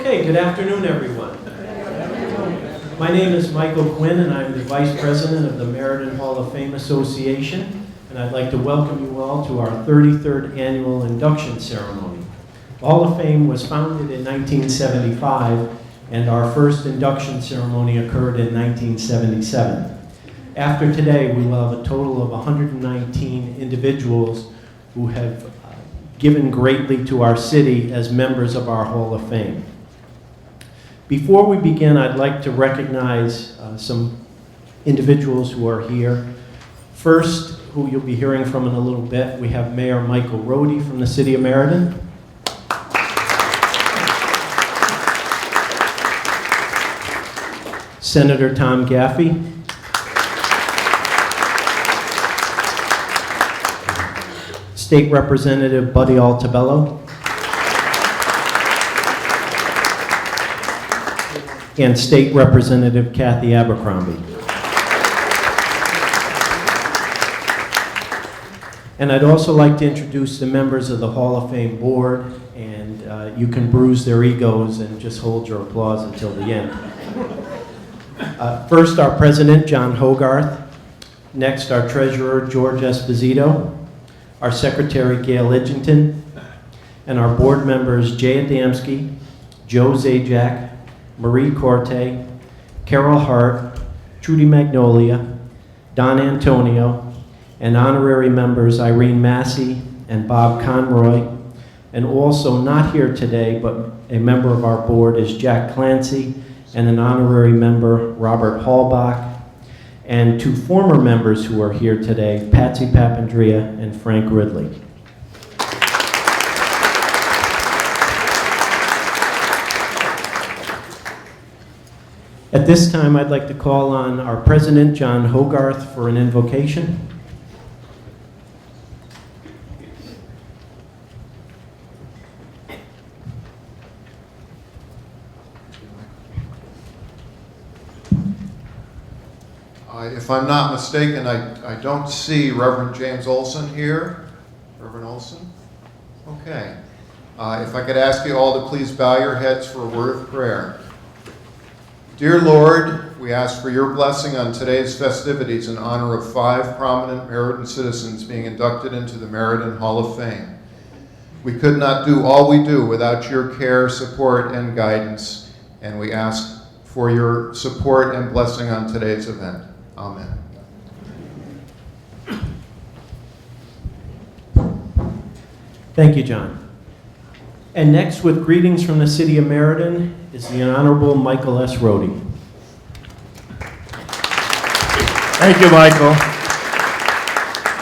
Okay, good afternoon, everyone. My name is Michael Quinn, and I'm the Vice President of the Meriden Hall of Fame Association, and I'd like to welcome you all to our 33rd annual induction ceremony. The Hall of Fame was founded in 1975, and our first induction ceremony occurred in 1977. After today, we will have a total of 119 individuals who have given greatly to our city as members of our Hall of Fame. Before we begin, I'd like to recognize some individuals who are here. First, who you'll be hearing from in a little bit, we have Mayor Michael Rohde from the City of Meriden. Senator Tom Gaffey. State Representative Buddy Altabello. And State Representative Kathy Abercrombie. And I'd also like to introduce the members of the Hall of Fame board, and you can bruise their egos and just hold your applause until the end. First, our President, John Hogarth. Next, our Treasurer, George Esposito. Our Secretary, Gail Edgington. And our board members, Jay Adamski, Joe Zajac, Marie Corte, Carol Hart, Trudy Magnolia, Don Antonio, and honorary members Irene Massey and Bob Conroy. And also not here today, but a member of our board is Jack Clancy, and an honorary member, Robert Hallbach, and two former members who are here today, Patsy Papandrea and Frank Ridley. At this time, I'd like to call on our President, John Hogarth, for an invocation. If I'm not mistaken, I don't see Reverend James Olson here. Reverend Olson? Okay. If I could ask you all to please bow your heads for a word of prayer. Dear Lord, we ask for your blessing on today's festivities in honor of 5 prominent Meriden citizens being inducted into the Meriden Hall of Fame. We could not do all we do without your care, support, and guidance, and we ask for your support and blessing on today's event. Amen. Thank you, John. And next, with greetings from the City of Meriden, is the Honorable Michael S. Rohde. Thank you, Michael.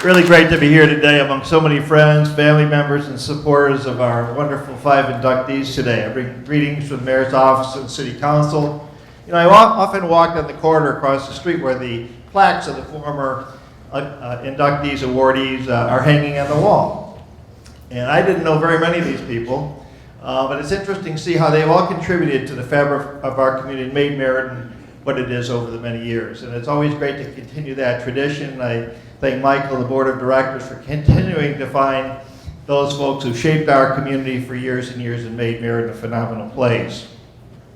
Really great to be here today among so many friends, family members, and supporters of our wonderful 5 inductees today. I bring greetings from the Mayor's Office and City Council. You know, I often walk down the corridor across the street where the plaques of the former inductees, awardees are hanging on the wall. And I didn't know very many of these people, but it's interesting to see how they've all contributed to the fabric of our community and made Meriden what it is over the many years. And it's always great to continue that tradition. I thank Michael, the Board of Directors, for continuing to find those folks who shaped our community for years and years and made Meriden a phenomenal place.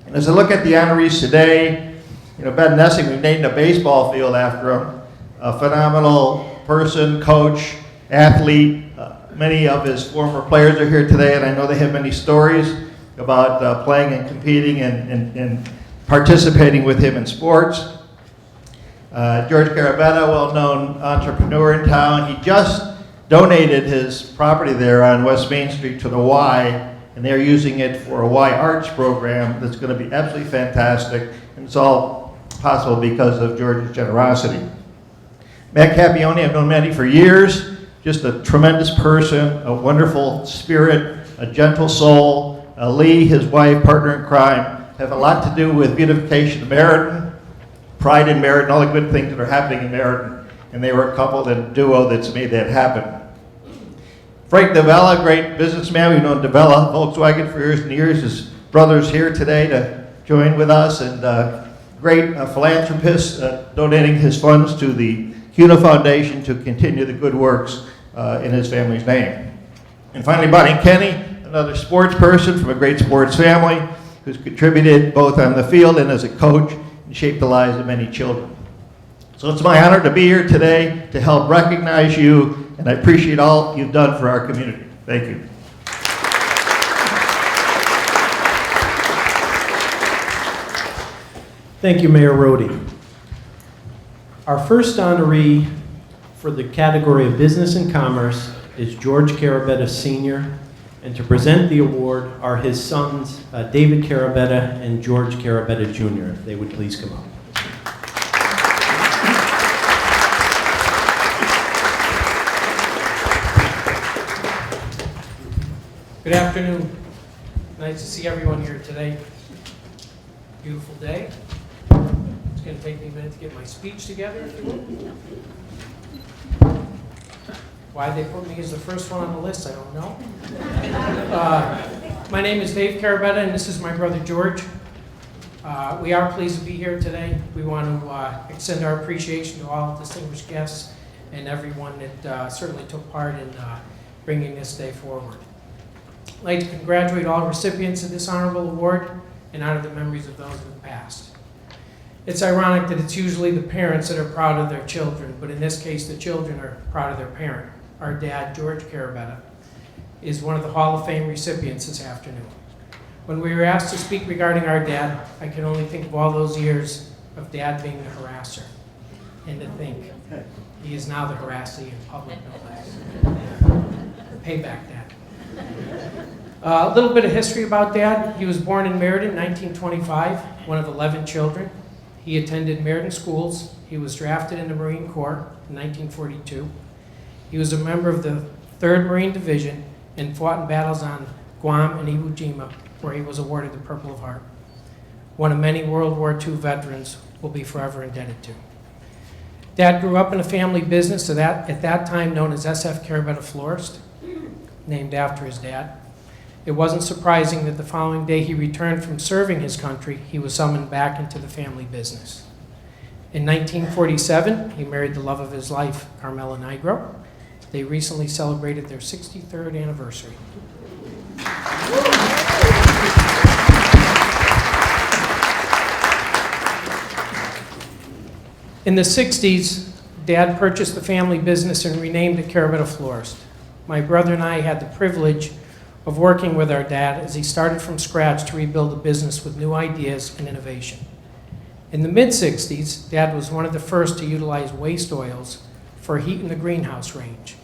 And as I look at the honorees today, you know, Ben Nessing, we named a baseball field after him. A phenomenal person, coach, athlete. Many of his former players are here today, and I know they have many stories about playing and competing and participating with him in sports. George Carabetta, well-known entrepreneur in town. He just donated his property there on West Main Street to the Y, and they're using it for a Y Arts program that's going to be absolutely fantastic, and it's all possible because of George's generosity. Matt Campione, I've known Matty for years, just a tremendous person, a wonderful spirit, a gentle soul. Lee, his wife, partner in crime, have a lot to do with beautification of Meriden, pride in Meriden, all the good things that are happening in Meriden, and they were a couple and duo that's made that happen. Frank Davella, great businessman. We've known Davella, Volkswagen for years and years. His brother's here today to join with us, and great philanthropist, donating his funds to the CUNA Foundation to continue the good works in his family's name. And finally, Bonnie Kenny, another sports person from a great sports family. who's contributed both on the field and as a coach and shaped the lives of many children. So it's my honor to be here today to help recognize you, and I appreciate all you've done for our community. Thank you. Thank you, Mayor Rohde. Our first honoree for the category of Business and Commerce is George Carabetta Sr., and to present the award are his sons, David Carabetta and George Carabetta Jr. If they would please come up. Good afternoon. Nice to see everyone here today. Beautiful day. It's going to take me a minute to get my speech together, if you will. Why they put me as the first one on the list, I don't know. My name is Dave Carabetta, and this is my brother George. We are pleased to be here today. We want to extend our appreciation to all distinguished guests and everyone that certainly took part in bringing this day forward. I'd like to congratulate all recipients of this honorable award and honor the memories of those who have passed. It's ironic that it's usually the parents that are proud of their children, but in this case, the children are proud of their parent. Our dad, George Carabetta, is one of the Hall of Fame recipients this afternoon. When we were asked to speak regarding our dad, I can only think of all those years of dad being the harasser, and to think he is now the harassee in public, no less. Payback dad. A little bit of history about Dad. He was born in Meriden in 1925, one of 11 children. He attended Meriden schools. He was drafted in the Marine Corps in 1942. He was a member of the 3rd Marine Division and fought in battles on Guam and Iwo Jima, where he was awarded the Purple Heart. One of many World War II veterans we'll be forever indebted to. Dad grew up in a family business at that time known as SF Carabetta Florist, named after his dad. It wasn't surprising that the following day he returned from serving his country, he was summoned back into the family business. In 1947, he married the love of his life, Carmela Nigro. They recently celebrated their 63rd anniversary. In the 60s, Dad purchased the family business and renamed it Carabetta Florist. My brother and I had the privilege of working with our dad as he started from scratch to rebuild the business with new ideas and innovation. In the mid-60s, Dad was one of the first to utilize waste oils for heat in the greenhouse range.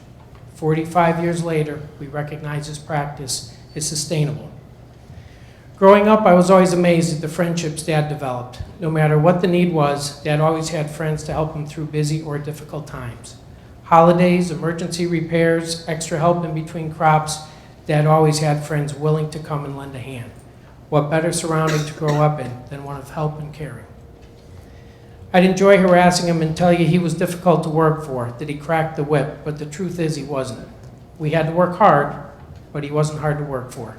45 years later, we recognize this practice is sustainable. Growing up, I was always amazed at the friendships Dad developed. No matter what the need was, Dad always had friends to help him through busy or difficult times. Holidays, emergency repairs, extra help in between crops, Dad always had friends willing to come and lend a hand. What better surrounding to grow up in than one of help and caring? I'd enjoy harassing him and tell you he was difficult to work for, that he cracked the whip, but the truth is he wasn't. We had to work hard, but he wasn't hard to work for.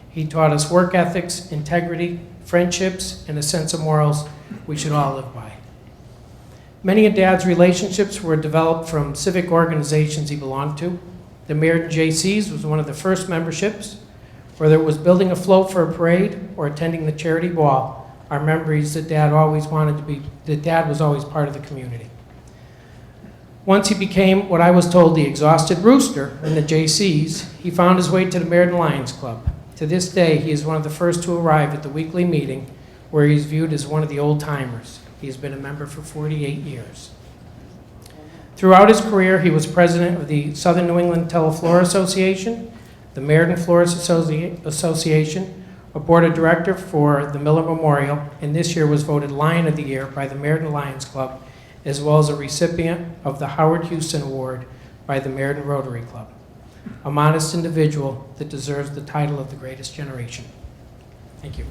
He taught us work ethics, integrity, friendships, and a sense of morals we should all live by. Many of Dad's relationships were developed from civic organizations he belonged to. The Meriden JCs was one of the first memberships. Whether it was building a float for a parade or attending the charity ball, our memories that Dad was always part of the community. Once he became what I was told the exhausted rooster in the JCs, he found his way to the Meriden Lions Club. To this day, he is one of the first to arrive at the weekly meeting where he's viewed as one of the old timers. He has been a member for 48 years. Throughout his career, he was president of the Southern New England Teleflora Association, the Meriden Florist Association, a board of director for the Miller Memorial, and this year was voted Lion of the Year by the Meriden Lions Club, as well as a recipient of the Howard Houston Award by the Meriden Rotary Club. A modest individual that deserves the title of the greatest generation. Thank you.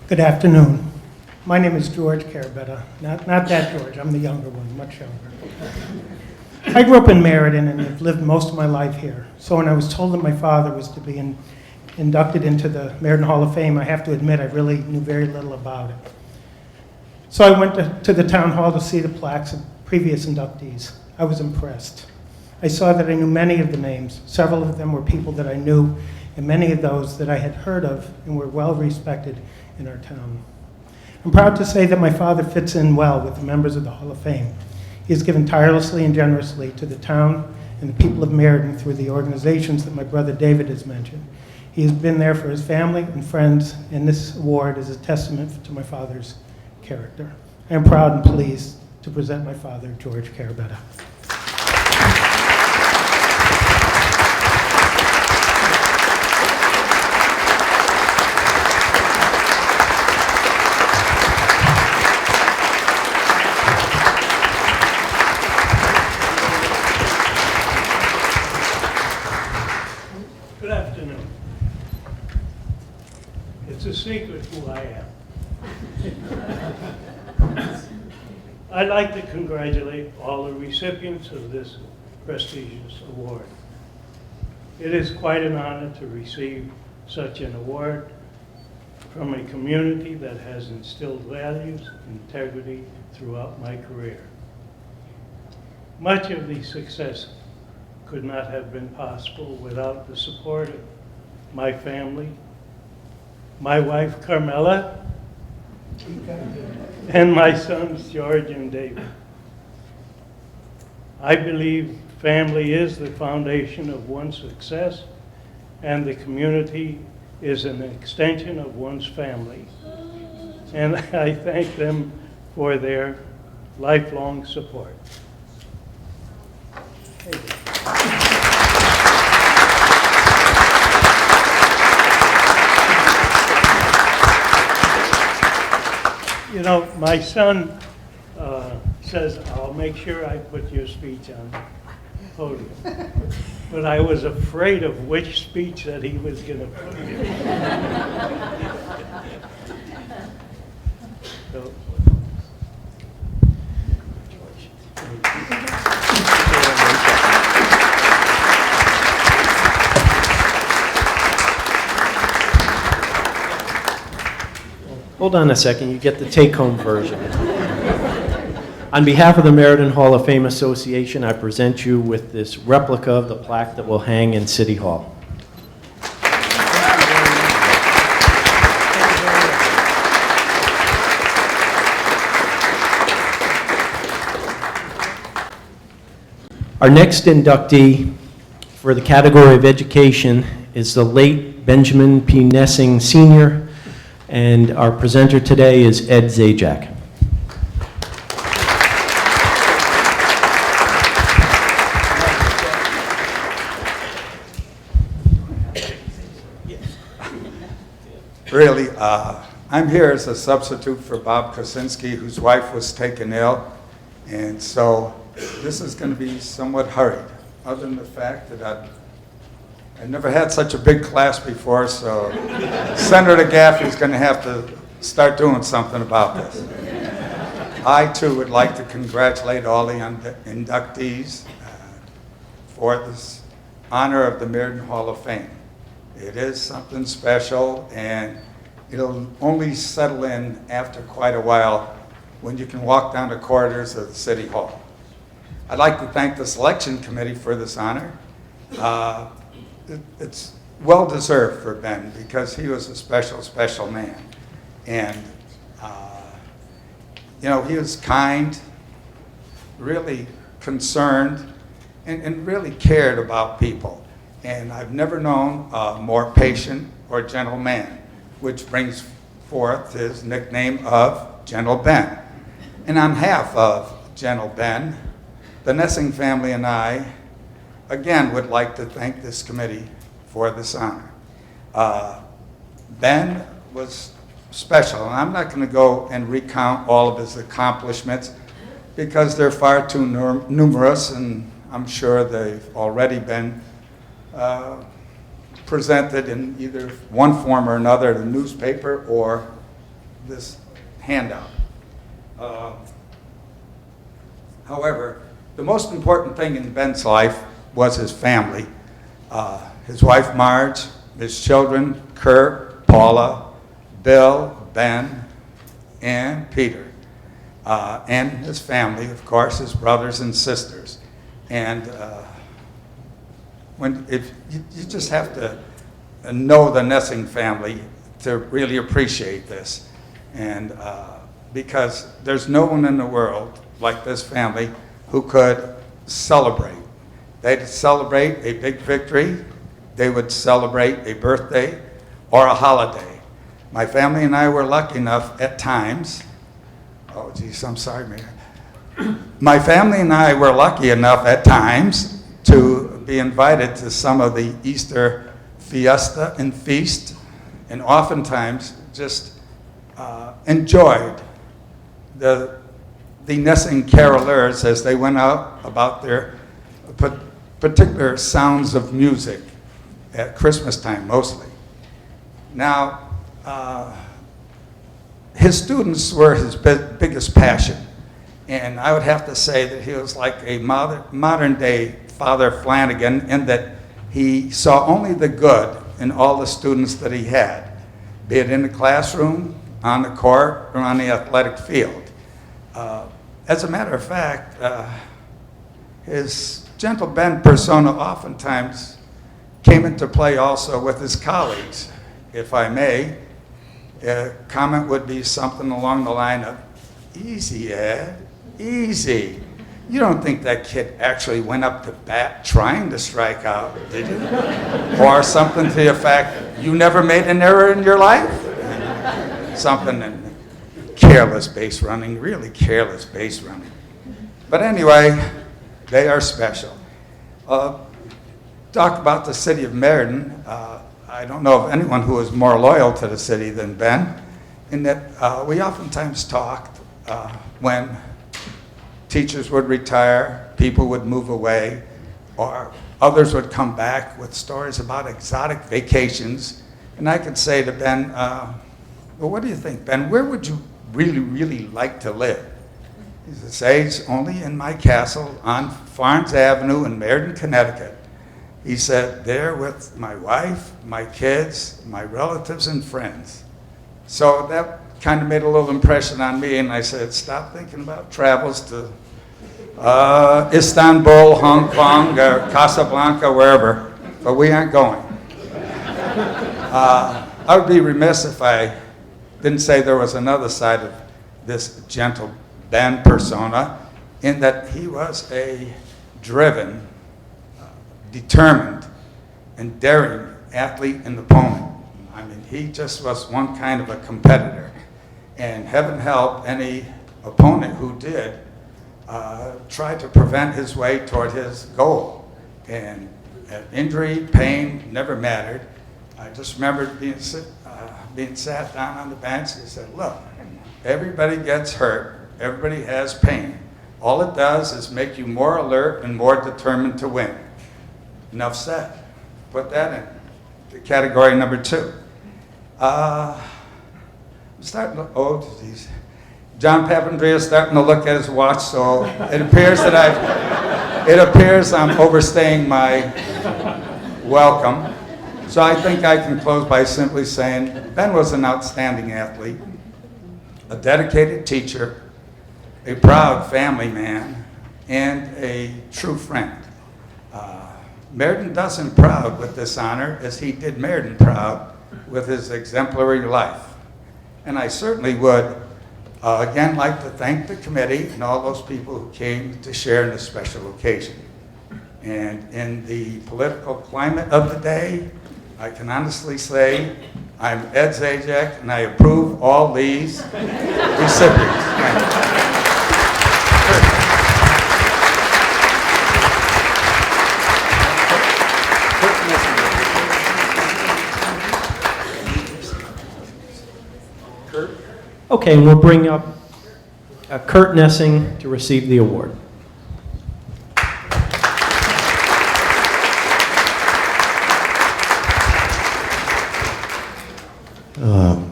Good afternoon. My name is George Carabetta. Not that George, I'm the younger one, much younger. I grew up in Meriden and have lived most of my life here. So when I was told that my father was to be inducted into the Meriden Hall of Fame, I have to admit I really knew very little about it. So I went to the town hall to see the plaques of previous inductees. I was impressed. I saw that I knew many of the names. Several of them were people that I knew, and many of those that I had heard of and were well respected in our town. I'm proud to say that my father fits in well with the members of the Hall of Fame. He has given tirelessly and generously to the town and the people of Meriden through the organizations that my brother David has mentioned. He has been there for his family and friends, and this award is a testament to my father's character. I am proud and pleased to present my father, George Carabetta. Good afternoon. It's a secret who I am. I'd like to congratulate all the recipients of this prestigious award. It is quite an honor to receive such an award from a community that has instilled values and integrity throughout my career. Much of the success could not have been possible without the support of my family, my wife Carmela, and my sons George and David. I believe family is the foundation of one's success, and the community is an extension of one's family. And I thank them for their lifelong support. Thank you. You know, my son says, I'll make sure I put your speech on the podium. But I was afraid of which speech that he was going to put here. So, Hold on a second, you get the take-home version. On behalf of the Meriden Hall of Fame Association, I present you with this replica of the plaque that will hang in City Hall. Our next inductee for the category of education is the late Benjamin P. Nessing Sr., and our presenter today is Ed Zajac. Really, I'm here as a substitute for Bob Kosinski, whose wife was taken ill, and so this is going to be somewhat hurried, other than the fact that I never had such a big class before, so Senator Gaffey's going to have to start doing something about this. I, too, would like to congratulate all the inductees for this honor of the Meriden Hall of Fame. It is something special, and it'll only settle in after quite a while when you can walk down the corridors of the City Hall. I'd like to thank the selection committee for this honor. It's well deserved for Ben because he was a special, special man. And, you know, he was kind, really concerned, and really cared about people. And I've never known a more patient or gentle man, which brings forth his nickname of Gentle Ben. And on behalf of Gentle Ben, the Nessing family and I, again, would like to thank this committee for this honor. Ben was special, and I'm not going to go and recount all of his accomplishments because they're far too numerous, and I'm sure they've already been presented in either one form or another, the newspaper or this handout. However, the most important thing in Ben's life was his family. His wife Marge, his children Kurt, Paula, Bill, Ben, and Peter. And his family, of course, his brothers and sisters. And if you just have to know the Nessing family to really appreciate this. And because there's no one in the world like this family who could celebrate. They'd celebrate a big victory, they would celebrate a birthday or a holiday. My family and I were lucky enough at times, oh geez, I'm sorry, Mayor. My family and I were lucky enough at times to be invited to some of the Easter fiesta and feast, and oftentimes just enjoyed the Nessing carolers as they went out about their particular sounds of music at Christmas time mostly. Now, his students were his biggest passion, and I would have to say that he was like a modern day Father Flanagan in that he saw only the good in all the students that he had, be it in the classroom, on the court, or on the athletic field. As a matter of fact, his gentle bend persona oftentimes came into play also with his colleagues. If I may, a comment would be something along the line of, "Easy, Ed, easy. You don't think that kid actually went up to bat trying to strike out, did you?" Or something to the effect, "You never made an error in your life?" Something in careless base running, really careless base running. But anyway, they are special. Talk about the city of Meriden. I don't know of anyone who is more loyal to the city than Ben, in that we oftentimes talked when teachers would retire, people would move away, or others would come back with stories about exotic vacations. And I could say to Ben, well, what do you think, Ben? Where would you really, really like to live? He said, "Sage, only in my castle on Farnes Avenue in Meriden, Connecticut." He said, "There with my wife, my kids, my relatives and friends." So that kind of made a little impression on me, and I said, "Stop thinking about travels to Istanbul, Hong Kong, or Casablanca, wherever, but we aren't going." I would be remiss if I didn't say there was another side of this gentle Ben persona, in that he was a driven, determined, and daring athlete and opponent. I mean, he just was one kind of a competitor. And heaven help any opponent who did try to prevent his way toward his goal. And injury, pain, never mattered. I just remember being sat down on the bench. He said, "Look, everybody gets hurt. Everybody has pain. All it does is make you more alert and more determined to win." Enough said. Put that in the category number 2. I'm starting to, oh geez. John Papandrea is starting to look at his watch, so it appears I'm overstaying my welcome. So I think I can close by simply saying Ben was an outstanding athlete, a dedicated teacher, a proud family man, and a true friend. Meriden does him proud with this honor, as he did Meriden proud with his exemplary life. And I certainly would again like to thank the committee and all those people who came to share in this special occasion. And in the political climate of the day, I can honestly say I'm Ed Zajac, and I approve all these recipients. Thank you. Okay, and we'll bring up Kurt Nessing to receive the award.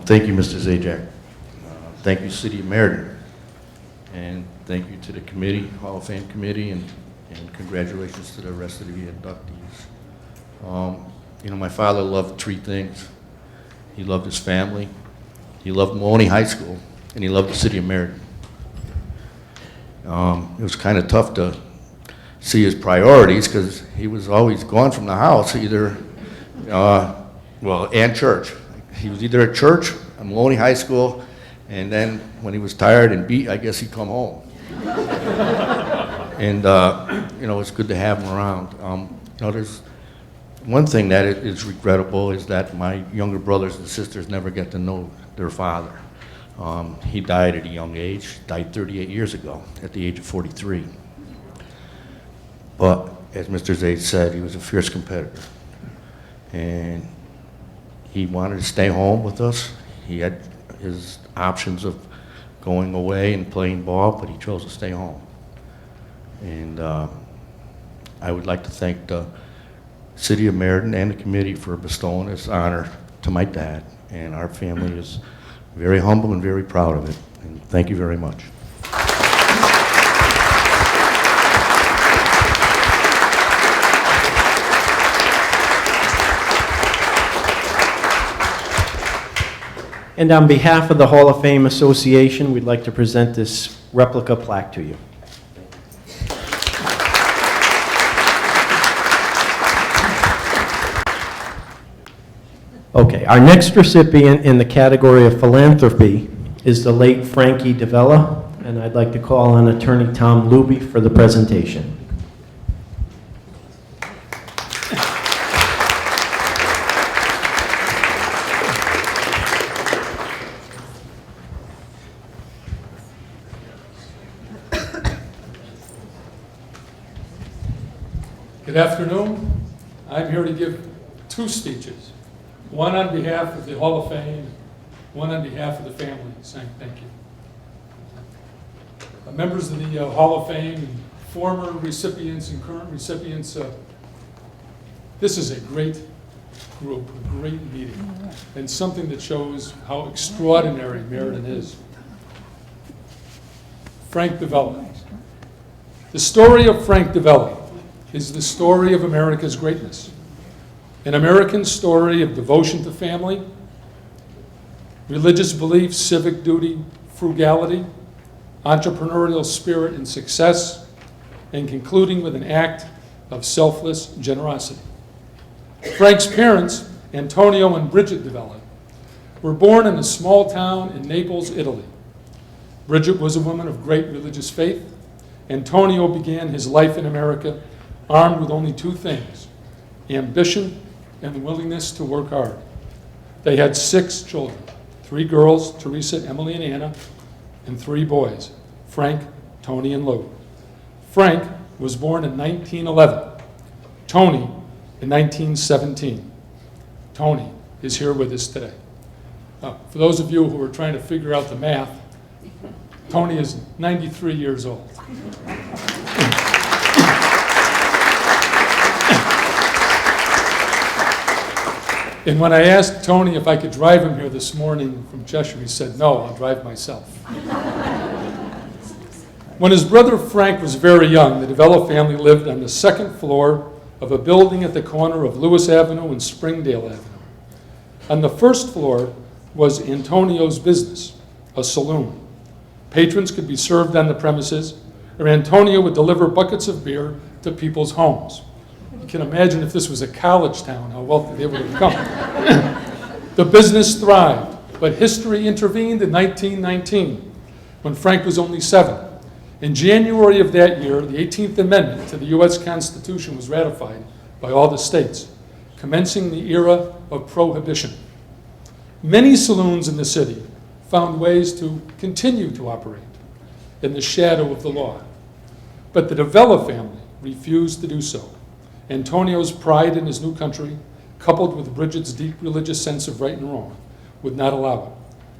Thank you, Mr. Zajac. Thank you, City of Meriden. And thank you to the committee, Hall of Fame committee, and congratulations to the rest of the inductees. You know, my father loved 3 things. He loved his family, he loved Mahoney High School, and he loved the City of Meriden. It was kind of tough to see his priorities, because he was always gone from the house, either, and church. He was either at church, at Maloney High School, and then when he was tired and beat, I guess he'd come home. And, it's good to have him around. There's one thing that is regrettable is that my younger brothers and sisters never get to know their father. He died at a young age, died 38 years ago, at the age of 43. But, as Mr. Zaid said, he was a fierce competitor. And he wanted to stay home with us. He had his options of going away and playing ball, but he chose to stay home. And I would like to thank the City of Meriden and the committee for bestowing this honor to my dad. And our family is very humble and very proud of it. And thank you very much. And on behalf of the Hall of Fame Association, we'd like to present this replica plaque to you. Okay, our next recipient in the category of philanthropy is the late Frankie Davella, and I'd like to call on Attorney Tom Luby for the presentation. Good afternoon. I'm here to give two speeches, one on behalf of the Hall of Fame, one on behalf of the family, saying thank you. Members of the Hall of Fame, and former recipients and current recipients, this is a great group, a great meeting, and something that shows how extraordinary Meriden is. Frank Davella. The story of Frank Davella is the story of America's greatness. An American story of devotion to family, religious belief, civic duty, frugality, entrepreneurial spirit and success, and concluding with an act of selfless generosity. Frank's parents, Antonio and Bridget Davella, were born in a small town in Naples, Italy. Bridget was a woman of great religious faith. Antonio began his life in America armed with only two things: ambition and the willingness to work hard. They had 6 children, 3 girls, Teresa, Emily, and Anna, and 3 boys, Frank, Tony, and Lou. Frank was born in 1911, Tony in 1917. Tony is here with us today. For those of you who are trying to figure out the math, Tony is 93 years old. And when I asked Tony if I could drive him here this morning from Cheshire, he said, "No, I'll drive myself." When his brother Frank was very young, the Davella family lived on the 2nd floor of a building at the corner of Lewis Avenue and Springdale Avenue. On the 1st floor was Antonio's business, a saloon. Patrons could be served on the premises, or Antonio would deliver buckets of beer to people's homes. You can imagine if this was a college town, how wealthy they would have become. The business thrived, but history intervened in 1919, when Frank was only 7. In January of that year, the 18th Amendment to the U.S. Constitution was ratified by all the states, commencing the era of prohibition. Many saloons in the city found ways to continue to operate in the shadow of the law, but the Davella family refused to do so. Antonio's pride in his new country, coupled with Bridget's deep religious sense of right and wrong, would not allow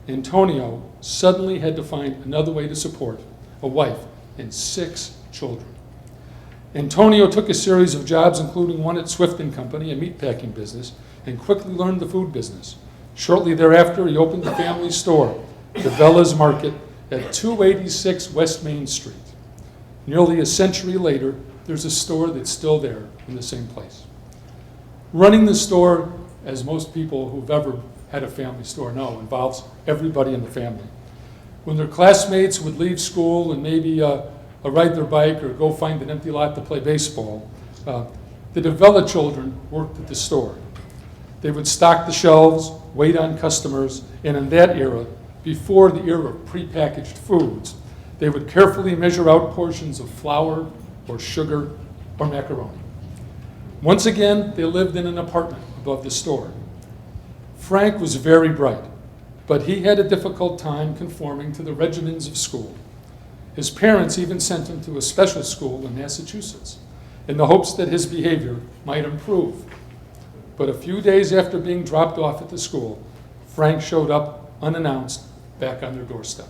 it. Antonio suddenly had to find another way to support a wife and 6 children. Antonio took a series of jobs, including one at Swift & Company, a meatpacking business, and quickly learned the food business. Shortly thereafter, he opened the family store, Davella's Market, at 286 West Main Street. Nearly a century later, there's a store that's still there in the same place. Running the store, as most people who've ever had a family store know, involves everybody in the family. When their classmates would leave school and maybe ride their bike or go find an empty lot to play baseball, the Davella children worked at the store. They would stock the shelves, wait on customers, and in that era, before the era of prepackaged foods, they would carefully measure out portions of flour or sugar or macaroni. Once again, they lived in an apartment above the store. Frank was very bright, but he had a difficult time conforming to the regimens of school. His parents even sent him to a special school in Massachusetts in the hopes that his behavior might improve. But a few days after being dropped off at the school, Frank showed up unannounced back on their doorstep.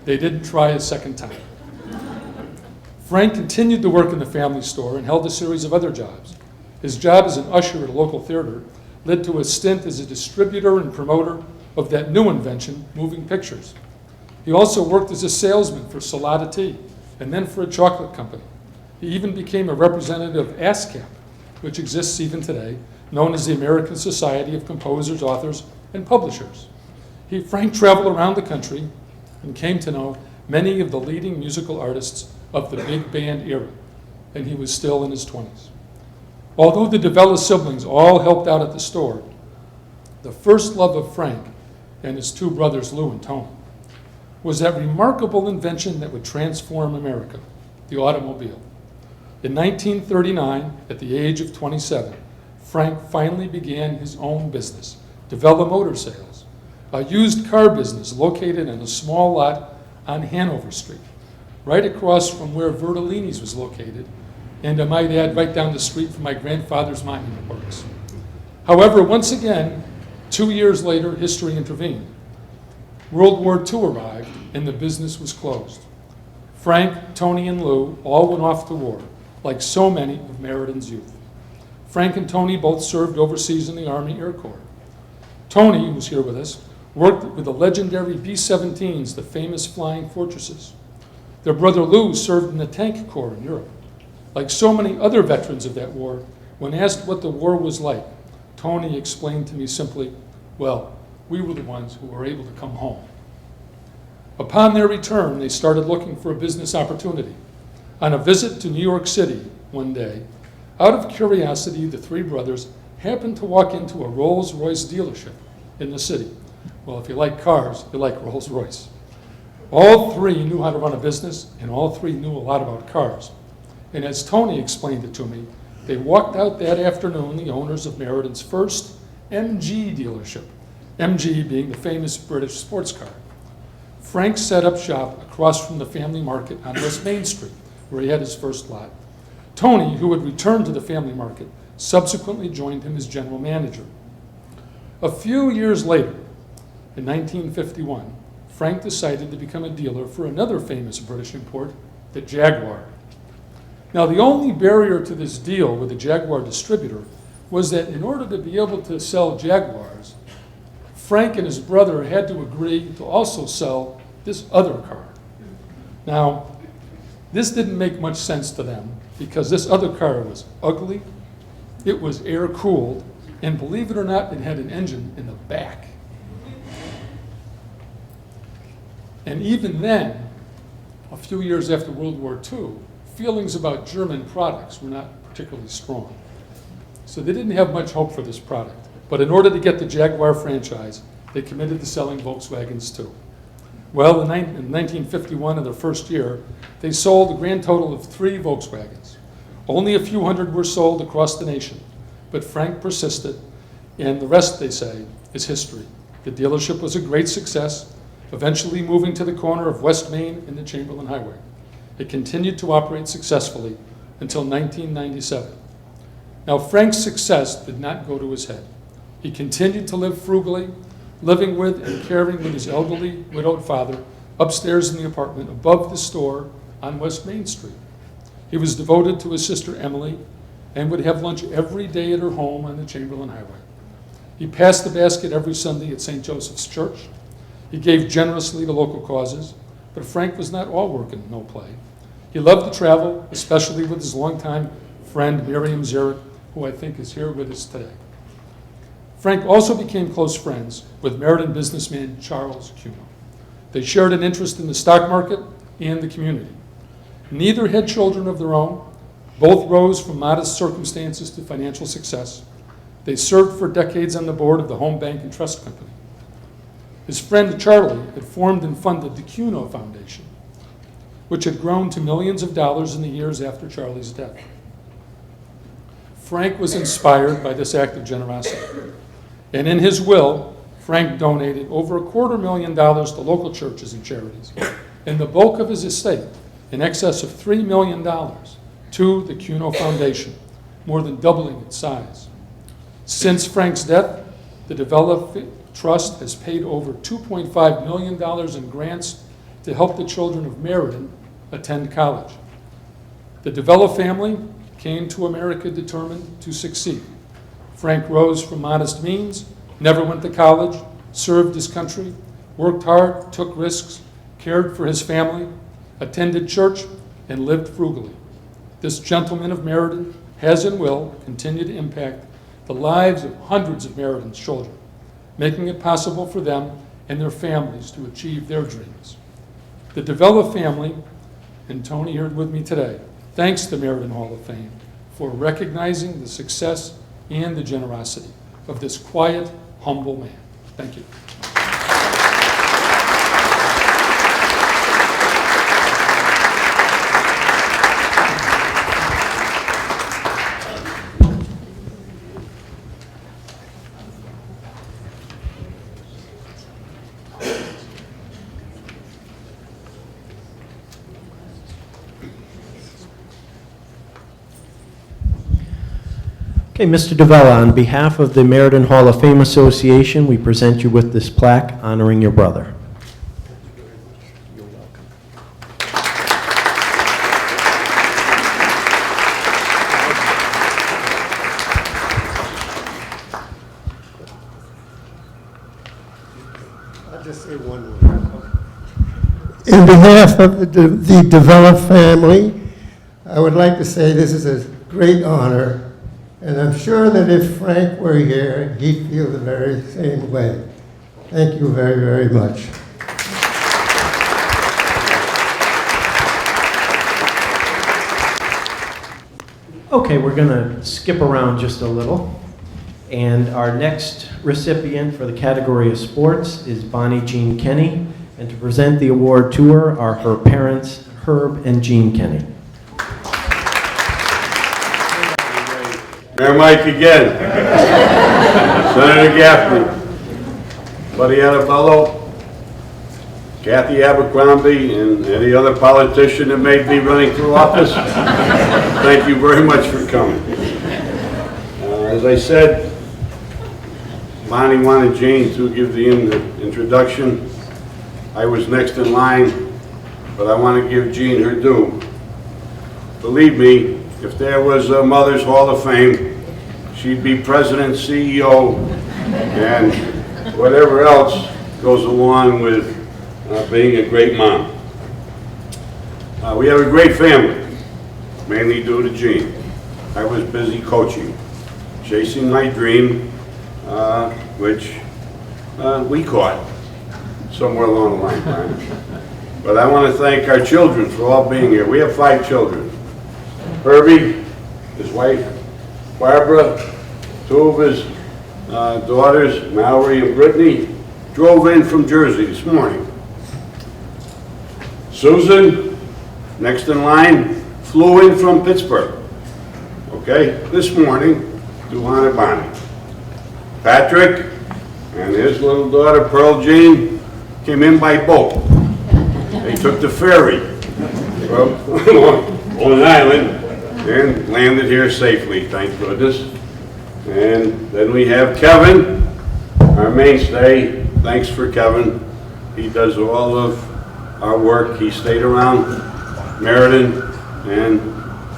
They didn't try a second time. Frank continued to work in the family store and held a series of other jobs. His job as an usher at a local theater led to a stint as a distributor and promoter of that new invention, moving pictures. He also worked as a salesman for Salada Tea and then for a chocolate company. He even became a representative of ASCAP, which exists even today, known as the American Society of Composers, Authors, and Publishers. Frank traveled around the country and came to know many of the leading musical artists of the big band era, and he was still in his 20s. Although the Davella siblings all helped out at the store, the first love of Frank and his two brothers, Lou and Tony, was that remarkable invention that would transform America, the automobile. In 1939, at the age of 27, Frank finally began his own business, Davella Motor Sales, a used car business located in a small lot on Hanover Street, right across from where Vertellini's was located, and I might add, right down the street from my grandfather's monument works. However, once again, 2 years later, history intervened. World War II arrived, and the business was closed. Frank, Tony, and Lou all went off to war, like so many of Meriden's youth. Frank and Tony both served overseas in the Army Air Corps. Tony, who's here with us, worked with the legendary B-17s, the famous flying fortresses. Their brother Lou served in the Tank Corps in Europe. Like so many other veterans of that war, when asked what the war was like, Tony explained to me simply, well, we were the ones who were able to come home. Upon their return, they started looking for a business opportunity. On a visit to New York City one day, out of curiosity, the three brothers happened to walk into a Rolls-Royce dealership in the city. Well, if you like cars, you like Rolls-Royce. All three knew how to run a business, and all three knew a lot about cars. And as Tony explained it to me, they walked out that afternoon, the owners of Meriden's first MG dealership, MG being the famous British sports car. Frank set up shop across from the family market on West Main Street, where he had his first lot. Tony, who had returned to the family market, subsequently joined him as general manager. A few years later, in 1951, Frank decided to become a dealer for another famous British import, the Jaguar. Now, the only barrier to this deal with the Jaguar distributor was that in order to be able to sell Jaguars, Frank and his brother had to agree to also sell this other car. Now, this didn't make much sense to them because this other car was ugly, it was air-cooled, and believe it or not, it had an engine in the back. And even then, a few years after World War II, feelings about German products were not particularly strong. So they didn't have much hope for this product. But in order to get the Jaguar franchise, they committed to selling Volkswagens too. Well, in 1951, in their first year, they sold a grand total of 3 Volkswagens. Only a few hundred were sold across the nation, but Frank persisted, and the rest, they say, is history. The dealership was a great success, eventually moving to the corner of West Main and the Chamberlain Highway. It continued to operate successfully until 1997. Now, Frank's success did not go to his head. He continued to live frugally, living with and caring with his elderly, widowed father upstairs in the apartment above the store on West Main Street. He was devoted to his sister Emily and would have lunch every day at her home on the Chamberlain Highway. He passed the basket every Sunday at St. Joseph's Church. He gave generously to local causes, but Frank was not all work and no play. He loved to travel, especially with his longtime friend Miriam Zarrett, who I think is here with us today. Frank also became close friends with Meriden businessman Charles Cuno. They shared an interest in the stock market, and the community. Neither had children of their own. Both rose from modest circumstances to financial success. They served for decades on the board of the Home Bank and Trust Company. His friend Charlie had formed and funded the Cuno Foundation, which had grown to millions of dollars in the years after Charlie's death. Frank was inspired by this act of generosity, and in his will, Frank donated over $250,000 to local churches and charities, and the bulk of his estate, in excess of $3 million, to the Cuno Foundation, more than doubling its size. Since Frank's death, the Davella Trust has paid over $2.5 million in grants to help the children of Meriden attend college. The Davella family came to America determined to succeed. Frank rose from modest means, never went to college, served his country, worked hard, took risks, cared for his family, attended church, and lived frugally. This gentleman of Meriden has and will continue to impact the lives of hundreds of Meriden's children, making it possible for them and their families to achieve their dreams. The Davella family, and Tony here with me today, thanks the Meriden Hall of Fame for recognizing the success and the generosity of this quiet, humble man. Thank you. Okay, Mr. Davella, on behalf of the Meriden Hall of Fame Association, we present you with this plaque honoring your brother. You're welcome. I'll just say one word. In behalf of the Davella family, I would like to say this is a great honor. And I'm sure that if Frank were here, he'd feel the very same way. Thank you very, very much. Okay, we're going to skip around just a little. And our next recipient for the category of sports is Bonnie Jean Kenny. And to present the award to her are her parents, Herb and Jean Kenny. Mayor Mike again. Senator Gaffney, Buddy Annabello, Kathy Abercrombie, and any other politician that may be running for office, thank you very much for coming. As I said, Bonnie wanted Jane to give the introduction. I was next in line, but I want to give Jean her due. Believe me, if there was a Mother's Hall of Fame, she'd be president, CEO, and whatever else goes along with being a great mom. We have a great family, mainly due to Jean. I was busy coaching, chasing my dream, which we caught somewhere along the line, Brian. But I want to thank our children for all being here. We have 5 children. Herbie, his wife, Barbara, 2 of his daughters, Mallory and Brittany, drove in from Jersey this morning. Susan, next in line, flew in from Pittsburgh, okay, this morning to honor Bonnie. Patrick and his little daughter, Pearl Jean, came in by boat. They took the ferry from Long Island and landed here safely, thank goodness. And then we have Kevin, our mainstay. Thanks for Kevin. He does all of our work. He stayed around Meriden, and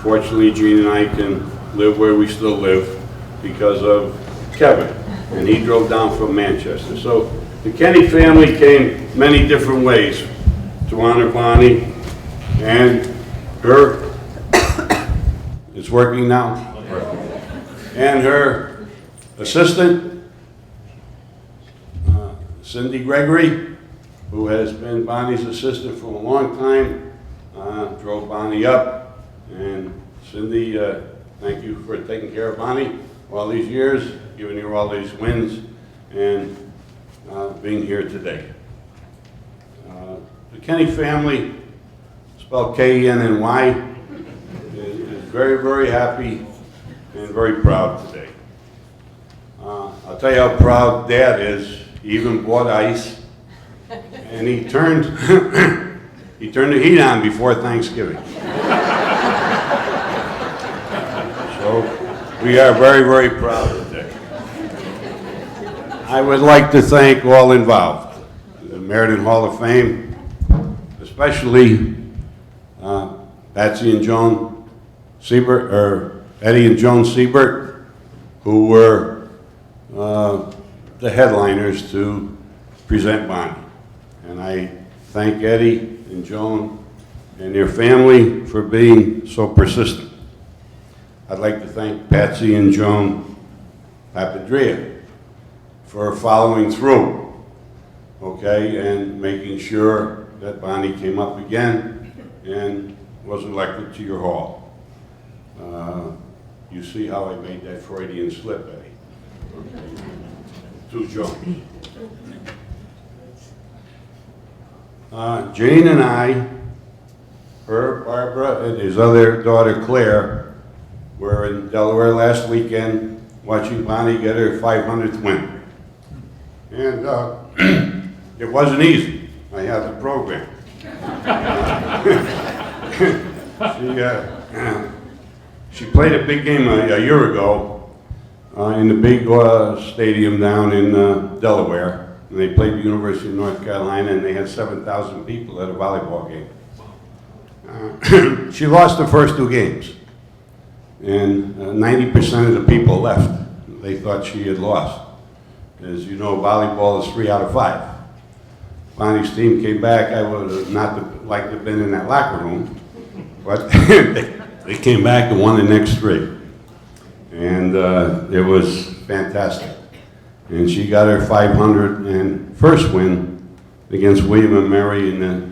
fortunately Jean and I can live where we still live because of Kevin. And he drove down from Manchester. So the Kenny family came many different ways to honor Bonnie, and her is working now, and her assistant, Cindy Gregory, who has been Bonnie's assistant for a long time, drove Bonnie up. And Cindy, thank you for taking care of Bonnie all these years, giving her all these wins, and being here today. The Kenny family, spelled K-E-N-N-Y, is very, very happy and very proud today. I'll tell you how proud Dad is. He even bought ice, and he turned he turned the heat on before Thanksgiving. So we are very, very proud today. I would like to thank all involved, the Meriden Hall of Fame, especially Patsy and Joan Siebert, or Eddie and Joan Siebert, who were the headliners to present Bonnie. And I thank Eddie and Joan and their family for being so persistent. I'd like to thank Patsy and Joan Papadria for following through, okay, and making sure that Bonnie came up again and was elected to your hall. You see how I made that Freudian slip, Eddie. Okay. To Joan. Jane and I, her, Barbara, and his other daughter Claire, were in Delaware last weekend watching Bonnie get her 500th win. And it wasn't easy. I have the program. She played a big game a year ago in the big stadium down in Delaware. And they played the University of North Carolina, and they had 7,000 people at a volleyball game. She lost the first two games, and 90% of the people left. They thought she had lost. As you know, volleyball is 3 out of 5. Bonnie's team came back. I would have not liked to have been in that locker room, but they came back and won the next 3. And it was fantastic. And she got her 501st win against William and Mary in the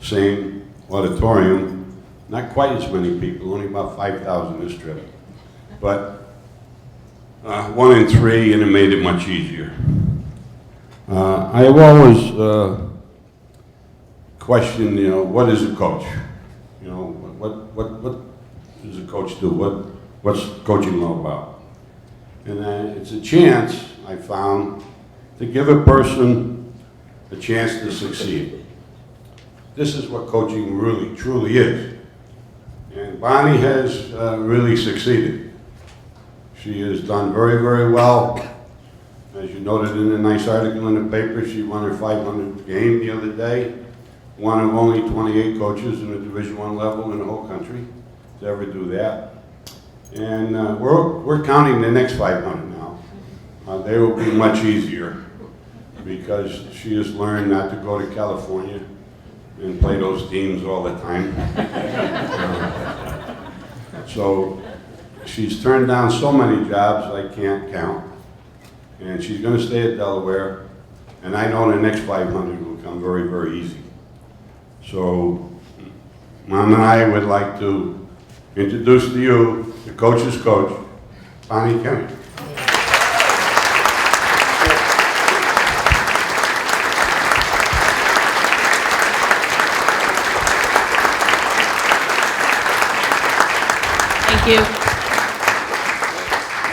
same auditorium. Not quite as many people, only about 5,000 this trip. But 1 in 3, and it made it much easier. I have always questioned, what is a coach? What does a coach do? What's coaching all about? And it's a chance, I found, to give a person a chance to succeed. This is what coaching really, truly is. And Bonnie has really succeeded. She has done very, very well. As you noted in a nice article in the paper, she won her 500th game the other day. One of only 28 coaches in the Division I level in the whole country to ever do that. And we're counting the next 500 now. They will be much easier because she has learned not to go to California and play those teams all the time. So she's turned down so many jobs I can't count. And she's going to stay at Delaware. And I know the next 500 will come very, very easy. So Mom and I would like to introduce to you the coach's coach, Bonnie Kenny. Thank you.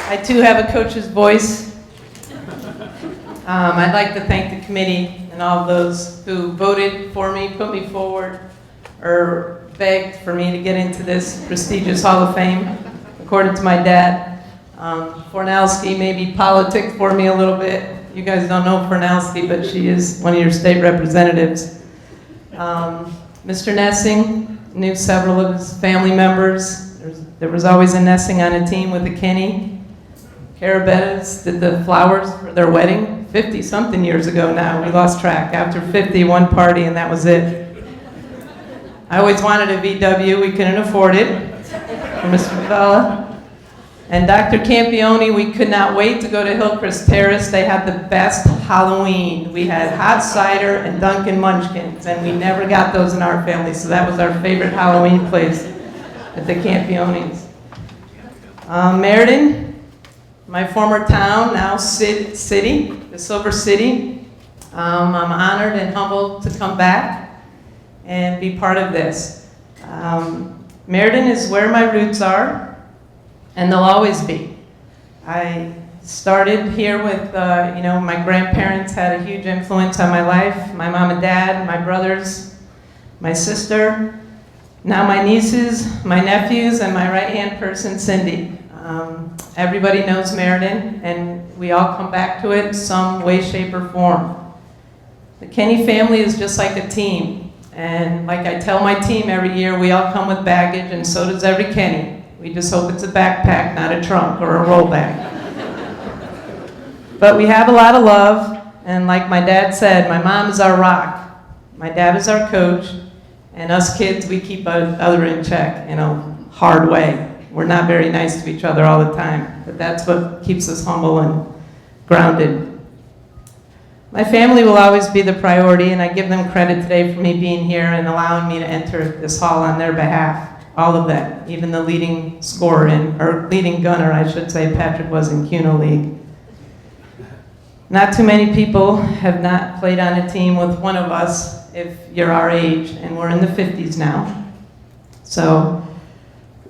I too have a coach's voice. I'd like to thank the committee and all of those who voted for me, put me forward, or begged for me to get into this prestigious Hall of Fame. According to my dad, Fornalski maybe politicked for me a little bit. You guys don't know Fornalski, but she is one of your state representatives. Mr. Nessing knew several of his family members. There was always a Nessing on a team with a Kenny. Carabettas did the flowers for their wedding 50-something years ago now. We lost track. After 50, one party, and that was it. I always wanted a VW. We couldn't afford it. For Mr. Davella. And Dr. Campione, we could not wait to go to Hillcrest Terrace. They had the best Halloween. We had hot cider and Dunkin' Munchkins, and we never got those in our family, so that was our favorite Halloween place at the Campiones. Meriden, my former town, now city, the Silver City. I'm honored and humbled to come back and be part of this. Meriden is where my roots are, and they'll always be. I started here with, my grandparents had a huge influence on my life, my mom and dad, my brothers, my sister, now my nieces, my nephews, and my right-hand person, Cindy. Everybody knows Meriden, and we all come back to it some way, shape, or form. The Kenny family is just like a team, and like I tell my team every year, we all come with baggage, and so does every Kenny. We just hope it's a backpack, not a trunk or a roll bag. But we have a lot of love, and like my dad said, my mom is our rock, my dad is our coach, and us kids, we keep each other in check in a hard way. We're not very nice to each other all the time, but that's what keeps us humble and grounded. My family will always be the priority, and I give them credit today for me being here and allowing me to enter this hall on their behalf. All of that, even the leading scorer or leading gunner, I should say, Patrick was in Cuno League. Not too many people have not played on a team with one of us if you're our age, and we're in the 50s now. So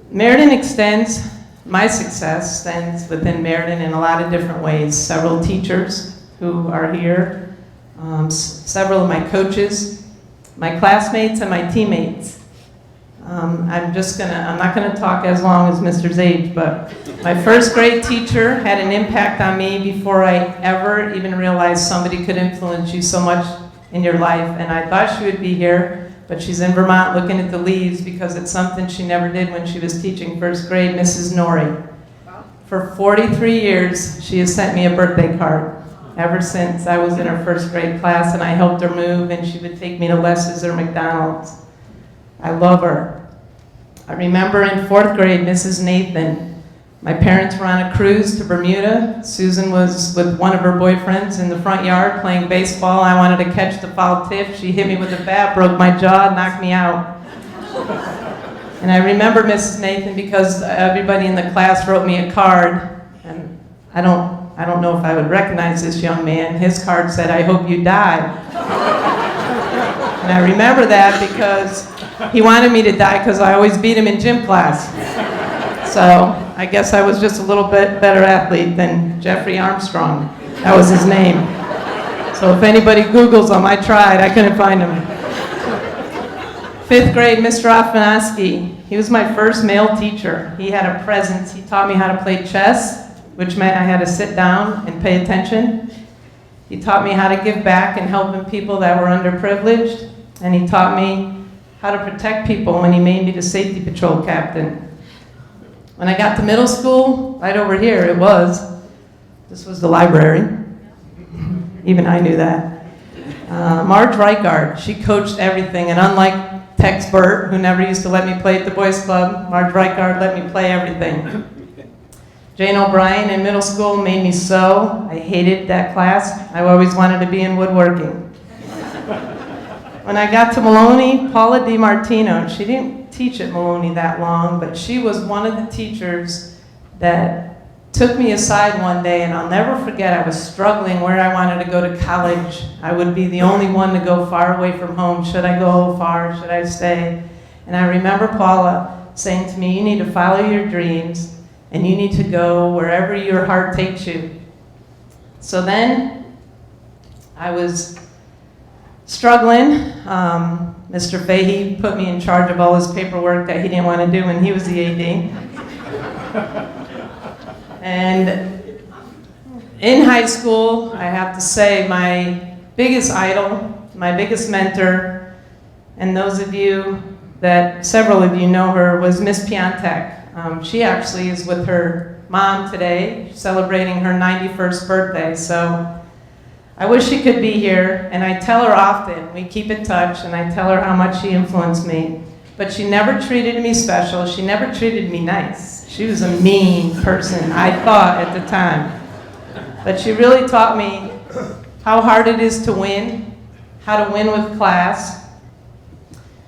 Meriden extends, my success extends within Meriden in a lot of different ways. Several teachers who are here, several of my coaches, my classmates, and my teammates. I'm not gonna talk as long as Mr's age, but my first grade teacher had an impact on me before I ever even realized somebody could influence you so much in your life. And I thought she would be here, but she's in Vermont looking at the leaves because it's something she never did when she was teaching first grade, Mrs. Norrie. For 43 years, she has sent me a birthday card ever since I was in her first grade class, and I helped her move, and she would take me to Les's or McDonald's. I love her. I remember in 4th grade, Mrs. Nathan, my parents were on a cruise to Bermuda. Susan was with one of her boyfriends in the front yard playing baseball. I wanted to catch the foul tip. She hit me with a bat, broke my jaw, knocked me out. And I remember Mrs. Nathan because everybody in the class wrote me a card, and I don't know if I would recognize this young man. His card said, "I hope you die." And I remember that because he wanted me to die because I always beat him in gym class. So I guess I was just a little bit better athlete than Jeffrey Armstrong. That was his name. So if anybody Googles him, I tried, I couldn't find him. 5th grade, Mr. Afanasky. He was my first male teacher. He had a presence. He taught me how to play chess, which meant I had to sit down and pay attention. He taught me how to give back and helping people that were underprivileged. And he taught me how to protect people when he made me the safety patrol captain. When I got to middle school, right over here this was the library. Even I knew that. Marge Reichard, she coached everything, and unlike Tex Burt, who never used to let me play at the boys club, Marge Reichard let me play everything. Jane O'Brien in middle school made me sew. I hated that class. I always wanted to be in woodworking. When I got to Maloney, Paula DiMartino, she didn't teach at Maloney that long, but she was one of the teachers that took me aside one day, and I'll never forget, I was struggling where I wanted to go to college. I would be the only one to go far away from home. Should I go far? Should I stay? And I remember Paula saying to me, you need to follow your dreams, and you need to go wherever your heart takes you. So then I was struggling. Mr. Fahey put me in charge of all his paperwork that he didn't want to do when he was the AD. And in high school, I have to say, my biggest idol, my biggest mentor, and those of you that, several of you know her, was Miss Piontek. She actually is with her mom today, celebrating her 91st birthday. So I wish she could be here, and I tell her often, we keep in touch, and I tell her how much she influenced me. but she never treated me special. She never treated me nice. She was a mean person, I thought at the time. But she really taught me how hard it is to win, how to win with class.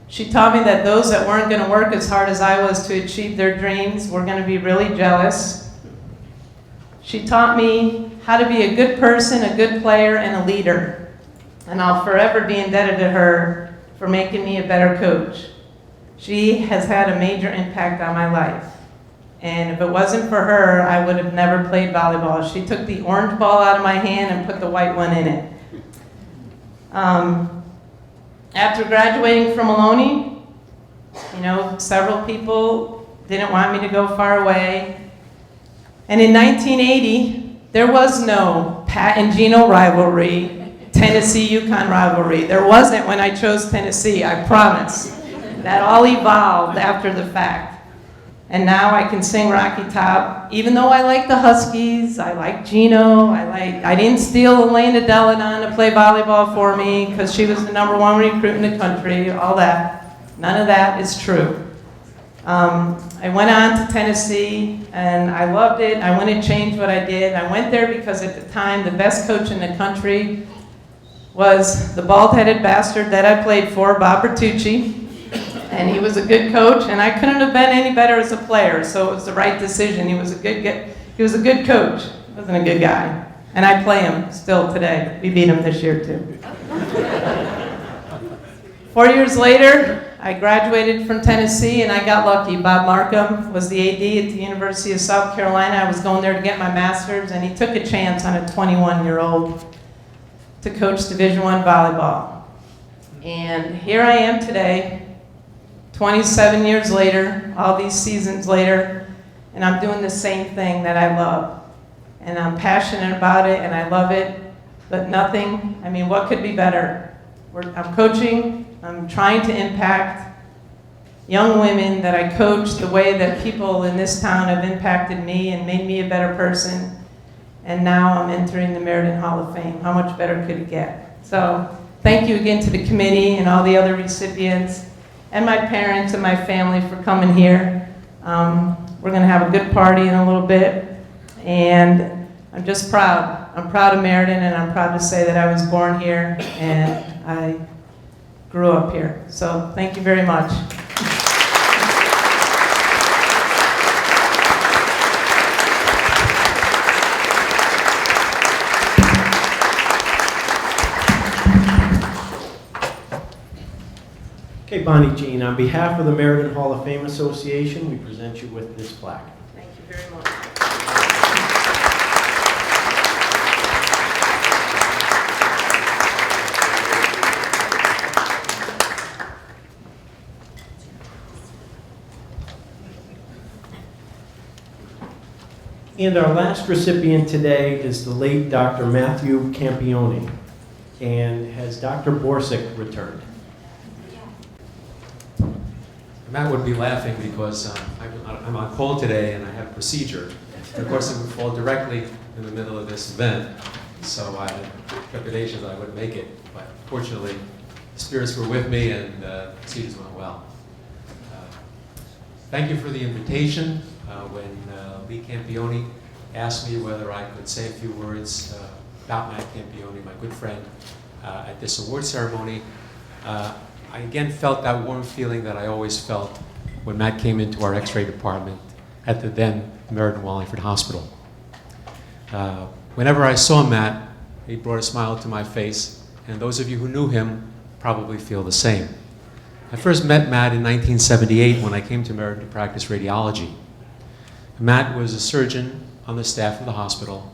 She taught me that those that weren't going to work as hard as I was to achieve their dreams were going to be really jealous. She taught me how to be a good person, a good player, and a leader. And I'll forever be indebted to her for making me a better coach. She has had a major impact on my life. And if it wasn't for her, I would have never played volleyball. She took the orange ball out of my hand and put the white one in it. After graduating from Maloney, several people didn't want me to go far away. And in 1980, there was no Pat and Gino rivalry, Tennessee-UConn rivalry. There wasn't when I chose Tennessee, I promise. That all evolved after the fact. And now I can sing Rocky Top, even though I like the Huskies, I like Gino, I didn't steal Elena Deladon to play volleyball for me because she was the #1 recruit in the country, all that. None of that is true. I went on to Tennessee and I loved it. I wouldn't change what I did. I went there because at the time the best coach in the country was the bald-headed bastard that I played for, Bob Bertucci. And he was a good coach, and I couldn't have been any better as a player, so it was the right decision. He was a good coach. He wasn't a good guy. And I play him still today. We beat him this year, too. 4 years later, I graduated from Tennessee, and I got lucky. Bob Markham was the AD at the University of South Carolina. I was going there to get my master's, and he took a chance on a 21-year-old to coach Division I volleyball. And here I am today, 27 years later, all these seasons later, and I'm doing the same thing that I love. And I'm passionate about it, and I love it, but what could be better? I'm coaching, I'm trying to impact young women that I coach the way that people in this town have impacted me and made me a better person. And now I'm entering the Meriden Hall of Fame. How much better could it get? So thank you again to the committee and all the other recipients, and my parents and my family for coming here. We're going to have a good party in a little bit, and I'm just proud. I'm proud of Meriden, and I'm proud to say that I was born here and I grew up here. So thank you very much. Okay, Bonnie Jean, on behalf of the Meriden Hall of Fame Association, we present you with this plaque. Thank you very much. And our last recipient today is the late Dr. Matthew Campione. And has Dr. Borsick returned? Matt would be laughing because I'm on call today and I have a procedure. And of course, it would fall directly in the middle of this event. So I had trepidation that I wouldn't make it. But fortunately, the spirits were with me and the procedures went well. Thank you for the invitation. When Lee Campione asked me whether I could say a few words about Matt Campione, my good friend, at this award ceremony, I again felt that warm feeling that I always felt when Matt came into our x-ray department at the then Meriden Wallingford Hospital. Whenever I saw Matt, he brought a smile to my face, and those of you who knew him probably feel the same. I first met Matt in 1978 when I came to Meriden to practice radiology. Matt was a surgeon on the staff of the hospital,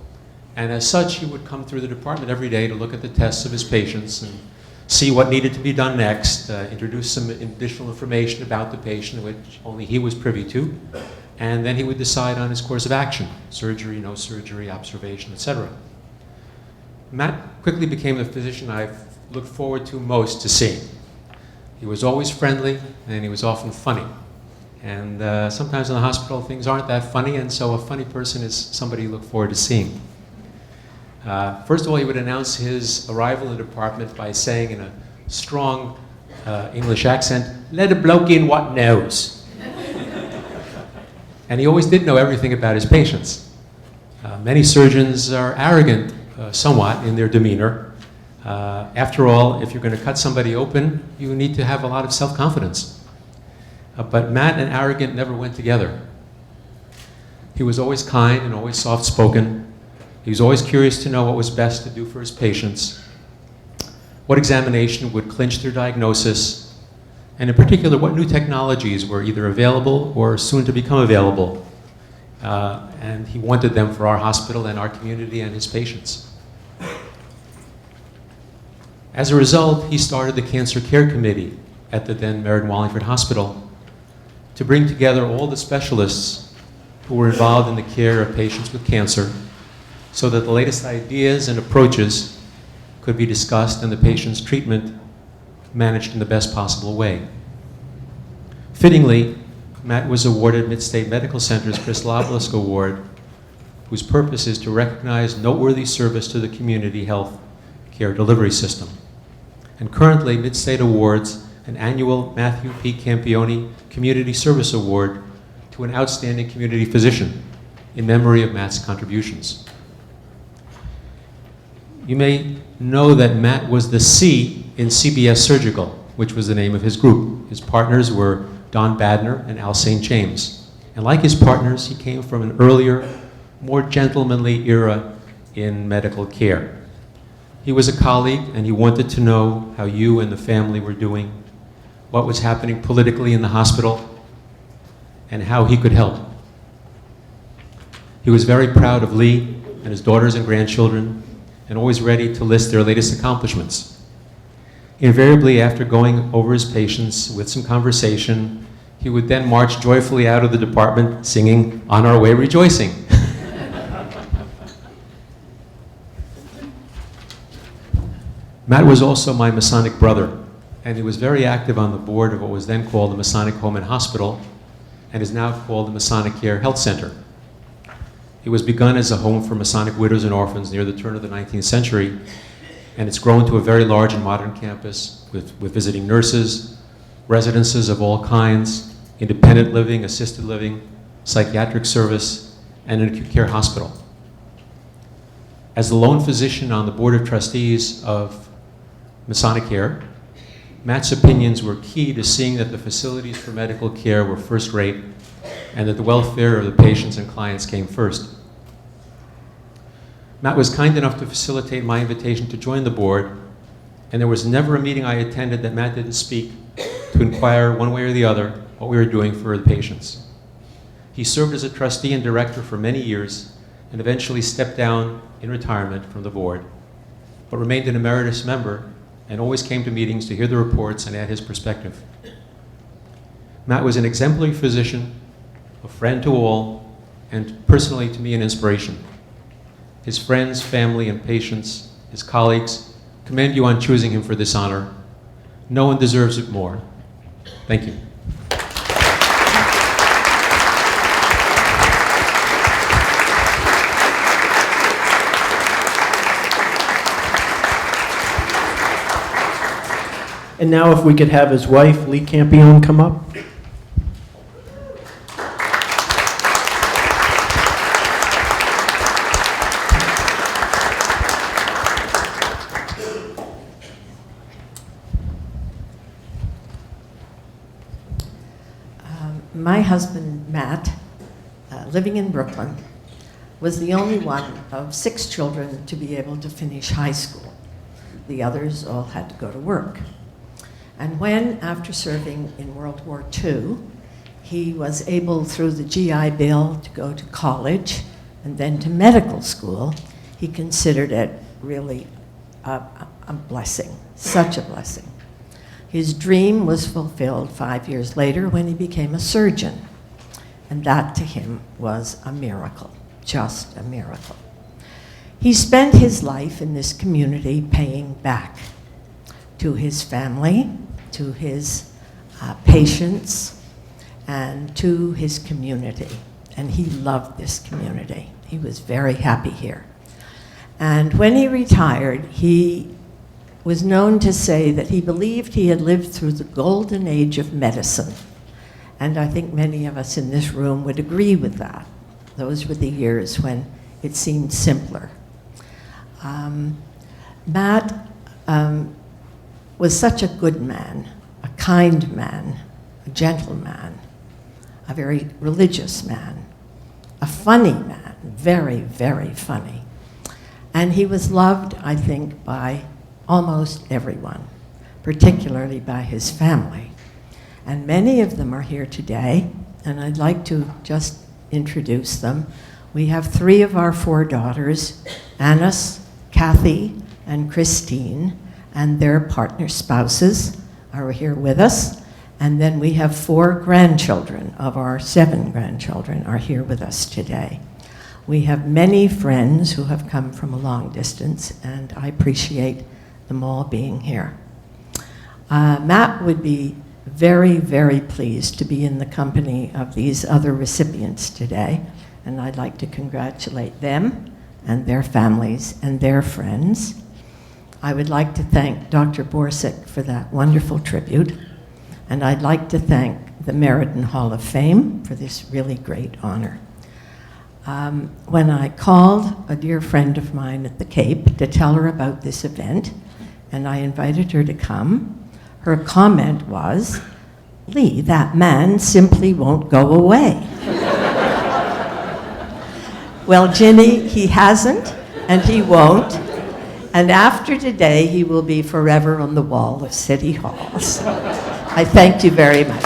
and as such, he would come through the department every day to look at the tests of his patients and see what needed to be done next, introduce some additional information about the patient, which only he was privy to, and then he would decide on his course of action, surgery, no surgery, observation, etc. Matt quickly became the physician I've looked forward to most to seeing. He was always friendly, and he was often funny. And sometimes in the hospital, things aren't that funny, and so a funny person is somebody you look forward to seeing. First of all, he would announce his arrival in the department by saying in a strong English accent, let a bloke in what knows. And he always did know everything about his patients. Many surgeons are arrogant somewhat in their demeanor. After all, if you're going to cut somebody open, you need to have a lot of self-confidence. But Matt and arrogant never went together. He was always kind and always soft-spoken. He was always curious to know what was best to do for his patients, what examination would clinch their diagnosis, and in particular, what new technologies were either available or soon to become available. And he wanted them for our hospital and our community and his patients. As a result, he started the Cancer Care Committee at the then Meriden Wallingford Hospital to bring together all the specialists who were involved in the care of patients with cancer so that the latest ideas and approaches could be discussed and the patient's treatment managed in the best possible way. Fittingly, Matt was awarded Mid-State Medical Center's Chris Lobelisk Award, whose purpose is to recognize noteworthy service to the community health care delivery system. And currently, Mid-State awards an annual Matthew P. Campione Community Service Award to an outstanding community physician in memory of Matt's contributions. You may know that Matt was the C in CBS Surgical, which was the name of his group. His partners were Don Badner and Al St. James. And like his partners, he came from an earlier, more gentlemanly era in medical care. He was a colleague, and he wanted to know how you and the family were doing, what was happening politically in the hospital, and how he could help. He was very proud of Lee and his daughters and grandchildren, and always ready to list their latest accomplishments. Invariably, after going over his patients with some conversation, he would then march joyfully out of the department singing "On Our Way Rejoicing." Matt was also my Masonic brother, and he was very active on the board of what was then called the Masonic Home and Hospital, and is now called the Masonic Care Health Center. It was begun as a home for Masonic widows and orphans near the turn of the 19th century, and it's grown to a very large and modern campus with visiting nurses, residences of all kinds, independent living, assisted living, psychiatric service, and an acute care hospital. As the lone physician on the board of trustees of Masonic Care, Matt's opinions were key to seeing that the facilities for medical care were first rate and that the welfare of the patients and clients came first. Matt was kind enough to facilitate my invitation to join the board, and there was never a meeting I attended that Matt didn't speak to inquire one way or the other what we were doing for the patients. He served as a trustee and director for many years and eventually stepped down in retirement from the board, but remained an emeritus member and always came to meetings to hear the reports and add his perspective. Matt was an exemplary physician, a friend to all, and personally to me an inspiration. His friends, family, and patients, his colleagues, commend you on choosing him for this honor. No one deserves it more. Thank you. And now if we could have his wife, Lee Campione, come up. My husband, Matt, living in Brooklyn, was the only one of 6 children to be able to finish high school. The others all had to go to work. And when, after serving in World War II, he was able, through the GI Bill, to go to college and then to medical school, he considered it really a blessing, such a blessing. His dream was fulfilled 5 years later when he became a surgeon. And that to him was a miracle, just a miracle. He spent his life in this community paying back to his family, to his patients, and to his community. And he loved this community. He was very happy here. And when he retired, he was known to say that he believed he had lived through the golden age of medicine. And I think many of us in this room would agree with that. Those were the years when it seemed simpler. Matt was such a good man, a kind man, a gentleman, a very religious man, a funny man, very, very funny. And he was loved, I think, by almost everyone, particularly by his family. And many of them are here today, and I'd like to just introduce them. We have 3 of our 4 daughters, Annis, Kathy, and Christine, and their partner spouses are here with us. And then we have 4 grandchildren of our 7 grandchildren are here with us today. We have many friends who have come from a long distance, and I appreciate them all being here. Matt would be very, very pleased to be in the company of these other recipients today, and I'd like to congratulate them and their families and their friends. I would like to thank Dr. Borsick for that wonderful tribute, and I'd like to thank the Meriden Hall of Fame for this really great honor. When I called a dear friend of mine at the Cape to tell her about this event, and I invited her to come, her comment was, "Lee, that man simply won't go away." Well, Ginny, he hasn't, and he won't. And after today, he will be forever on the wall of City Hall. So I thank you very much.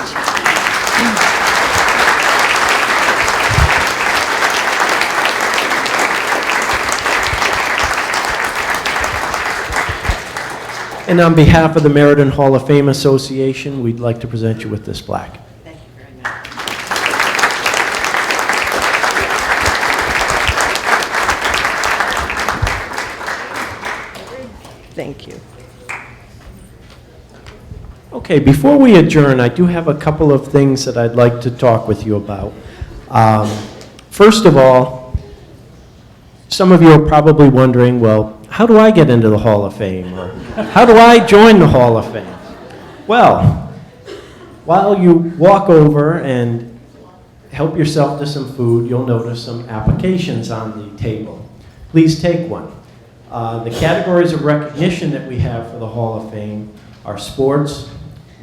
And on behalf of the Meriden Hall of Fame Association, we'd like to present you with this plaque. Thank you very much. Thank you. Okay, before we adjourn, I do have a couple of things that I'd like to talk with you about. First of all, some of you are probably wondering, well, how do I get into the Hall of Fame? Or how do I join the Hall of Fame? Well, while you walk over and help yourself to some food, you'll notice some applications on the table. Please take one. The categories of recognition that we have for the Hall of Fame are sports,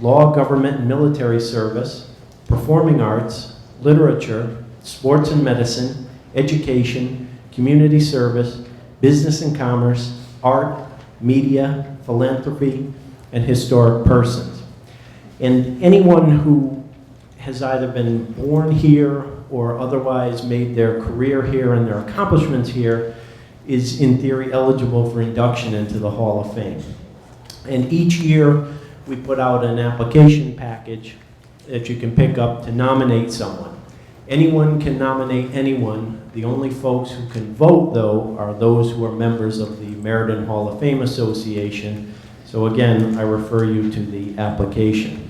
law, government, and military service, performing arts, literature, sports and medicine, education, community service, business and commerce, art, media, philanthropy, and historic persons. And anyone who has either been born here or otherwise made their career here and their accomplishments here is in theory eligible for induction into the Hall of Fame. And each year we put out an application package that you can pick up to nominate someone. Anyone can nominate anyone. The only folks who can vote, though, are those who are members of the Meriden Hall of Fame Association. So again, I refer you to the application.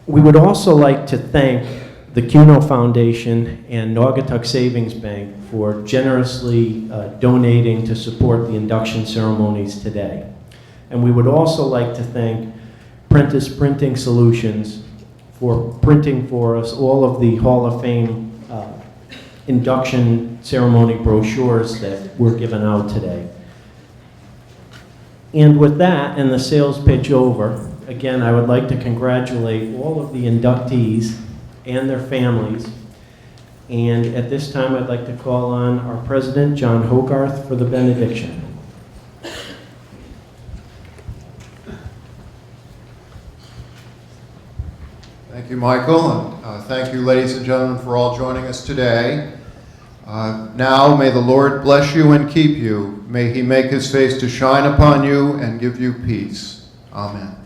We would also like to thank the Cuno Foundation and Naugatuck Savings Bank for generously donating to support the induction ceremonies today. And we would also like to thank Prentice Printing Solutions for printing for us all of the Hall of Fame induction ceremony brochures that were given out today. And with that and the sales pitch over, again, I would like to congratulate all of the inductees and their families. And at this time, I'd like to call on our president, John Hogarth, for the benediction. Thank you, Michael, and thank you, ladies and gentlemen, for all joining us today. Now, may the Lord bless you and keep you. May he make his face to shine upon you and give you peace. Amen.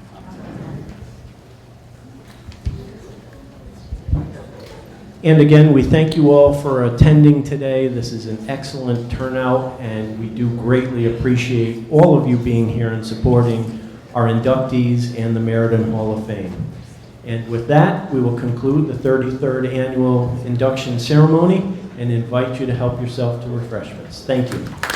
And again, we thank you all for attending today. This is an excellent turnout, and we do greatly appreciate all of you being here and supporting our inductees and the Meriden Hall of Fame. And with that, we will conclude the 33rd annual induction ceremony and invite you to help yourself to refreshments. Thank you.